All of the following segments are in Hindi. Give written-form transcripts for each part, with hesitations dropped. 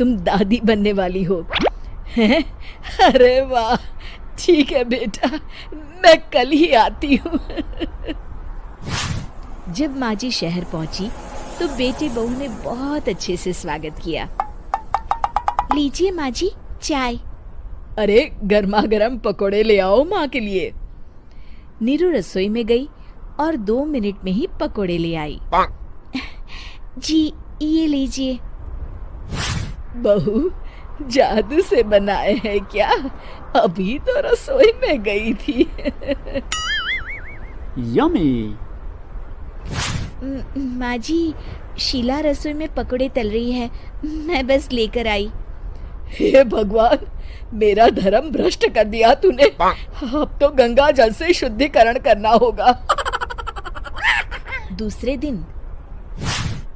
तुम दादी बनने वाली हो हैं? अरे वाह, ठीक है बेटा, मैं कल ही आती हूँ। जब माँ जी शहर पहुंची तो बेटे बहू ने बहुत अच्छे से स्वागत किया। लीजिए माँ जी चाय। अरे गर्मा गर्म पकोड़े ले आओ माँ के लिए। नीरू रसोई में गई और 2 मिनट में ही पकोड़े ले आई। जी ये लीजिए। बहू जादू से बनाए हैं क्या? अभी तो रसोई में गई थी। यम्मी। माँ जी, शीला रसोई में पकोड़े तल रही है, मैं बस लेकर आई। हे भगवान, मेरा धर्म भ्रष्ट कर दिया तूने। अब तो गंगा जल से शुद्धिकरण करना होगा। दूसरे दिन,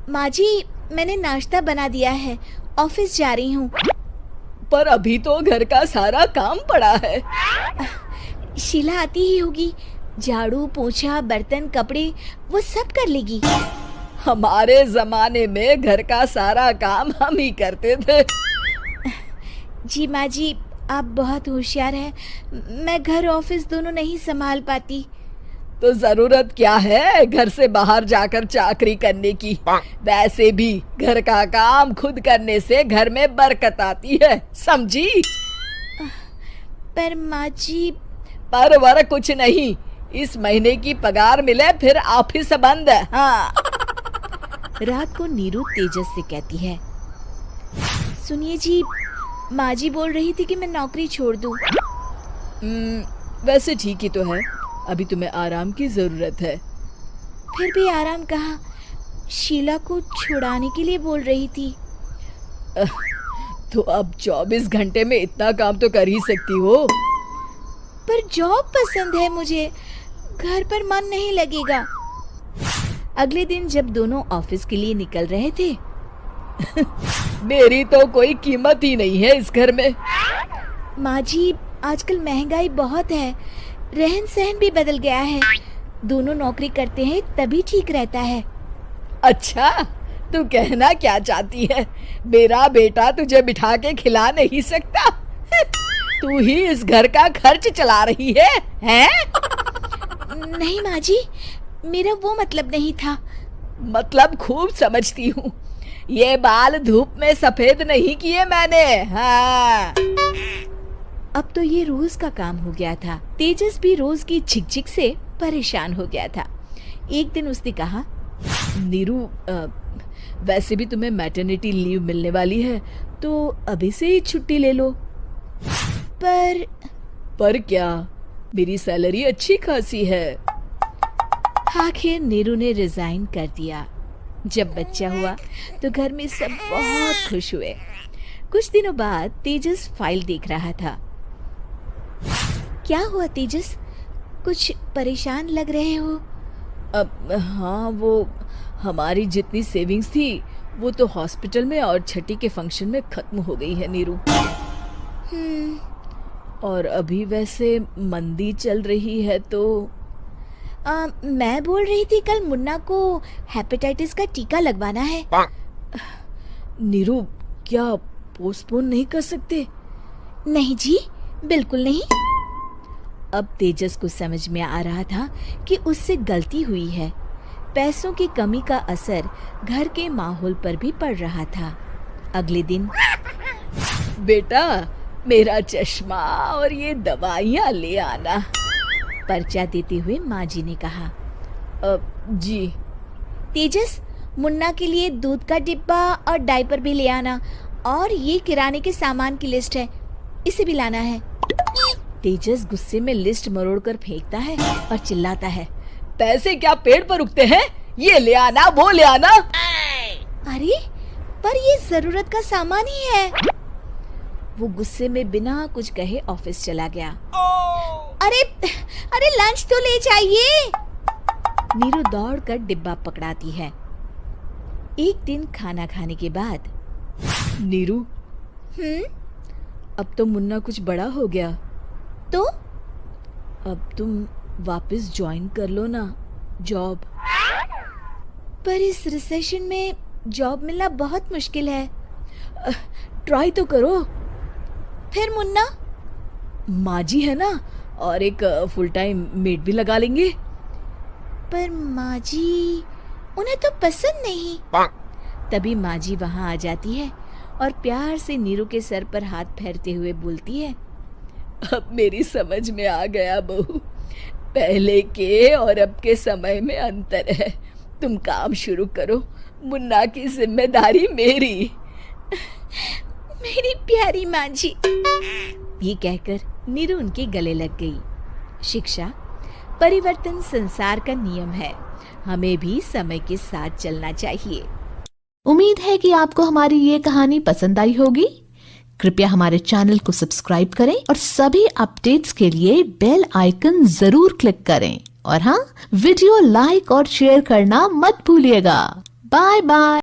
माँ जी मैंने नाश्ता बना दिया है, ऑफिस जा रही हूँ। पर अभी तो घर का सारा काम पड़ा है। शीला आती ही होगी, झाड़ू पोछा बर्तन कपड़े वो सब कर लेगी। हमारे जमाने में घर का सारा काम हम ही करते थे। जी माँ जी, आप बहुत होशियार हैं, मैं घर ऑफिस दोनों नहीं संभाल पाती। तो जरूरत क्या है घर से बाहर जाकर चाकरी करने की? वैसे भी घर का काम खुद करने से घर में बरकत आती है, समझी? पर माँ जी। पर वर कुछ नहीं, इस महीने की पगार मिले फिर ऑफिस बंद। हाँ। रात को नीरू तेजस से कहती है, सुनिए जी, माँ जी बोल रही थी कि मैं नौकरी छोड़ दूं। वैसे ठीक ही तो है, अभी तुम्हें आराम की जरूरत है। फिर भी आराम कहाँ, शीला को छुड़ाने के लिए बोल रही थी। तो अब 24 घंटे में इतना काम तो कर ही सकती हो। पर जॉब पसंद है मुझे, घर पर मन नहीं लगेगा। अगले दिन जब दोनों ऑफिस के लिए निकल रहे थे, मेरी तो कोई कीमत ही नहीं है इस घर में। माँ जी, आजकल महंगाई बहुत है, रहन सहन भी बदल गया है, दोनों नौकरी करते हैं तभी ठीक रहता है। अच्छा, तू कहना क्या चाहती है? मेरा बेटा तुझे बिठा के खिला नहीं सकता? तू ही इस घर का खर्च चला रही है, हैं? नहीं माँ जी, मेरा वो मतलब नहीं था। मतलब खूब समझती हूँ, ये बाल धूप में सफेद नहीं किए मैंने। हाँ। अब तो ये रोज का काम हो गया था। तेजस भी रोज की झिकझिक से परेशान हो गया था। एक दिन उसने कहा, नीरू, वैसे भी तुम्हें मैटरनिटी लीव मिलने वाली है, तो अभी से ही छुट्टी ले लो। पर क्या, मेरी सैलरी अच्छी खासी है। आखिर नीरू ने रिजाइन कर दिया। जब बच्चा हुआ तो घर में सब बहुत खुश हुए। कुछ दिनों बाद तेजस फाइल देख रहा था। क्या हुआ तेजस, कुछ परेशान लग रहे हो? अब हाँ, वो हमारी जितनी सेविंग्स थी वो तो हॉस्पिटल में और छठी के फंक्शन में खत्म हो गई है नीरू। और अभी वैसे मंदी चल रही है तो मैं बोल रही थी कल मुन्ना को हेपेटाइटिस का टीका लगवाना है। नीरू, क्या पोस्टपोन नहीं कर सकते? नहीं जी, बिल्कुल नहीं। अब तेजस को समझ में आ रहा था कि उससे गलती हुई है। पैसों की कमी का असर घर के माहौल पर भी पड़ रहा था। अगले दिन, बेटा मेरा चश्मा और ये दवाइयाँ ले आना, पर्चा देते हुए माँ जी ने कहा। जी। तेजस, मुन्ना के लिए दूध का डिब्बा और डायपर भी ले आना, और ये किराने के सामान की लिस्ट है, इसे भी लाना है। तेजस गुस्से में लिस्ट मरोड़कर फेंकता है और चिल्लाता है, पैसे क्या पेड़ पर उगते हैं? ये ले आना, वो ले आना। अरे पर ये जरूरत का सामान ही है। वो गुस्से में बिना कुछ कहे ऑफिस चला गया। अरे लंच तो ले जाइए। नीरू दौड़कर डिब्बा पकड़ाती है। एक दिन खाना खाने के बाद, नीरू, अब तो मुन्ना कुछ बड़ा हो गया, तो अब तुम वापस ज्वाइन कर लो ना जॉब। पर इस रिसेशन में जॉब मिलना बहुत मुश्किल है। ट्राई तो करो। फिर मुन्ना? माँ जी है ना, और एक फुल टाइम मेड भी लगा लेंगे। पर माँ जी, उन्हें तो पसंद नहीं। तभी माँ जी वहाँ आ जाती है और प्यार से नीरू के सर पर हाथ फेरते हुए बोलती है, अब मेरी समझ में आ गया बहू, पहले के और अब के समय में अंतर है। तुम काम शुरू करो, मुन्ना की जिम्मेदारी मेरी। मेरी प्यारी माँ जी। ये कहकर नीरू उनके गले लग गई। शिक्षा, परिवर्तन संसार का नियम है, हमें भी समय के साथ चलना चाहिए। उम्मीद है कि आपको हमारी ये कहानी पसंद आई होगी। कृपया हमारे चैनल को सब्सक्राइब करें और सभी अपडेट्स के लिए बेल आइकन जरूर क्लिक करें। और हाँ, वीडियो लाइक और शेयर करना मत भूलिएगा। Bye bye.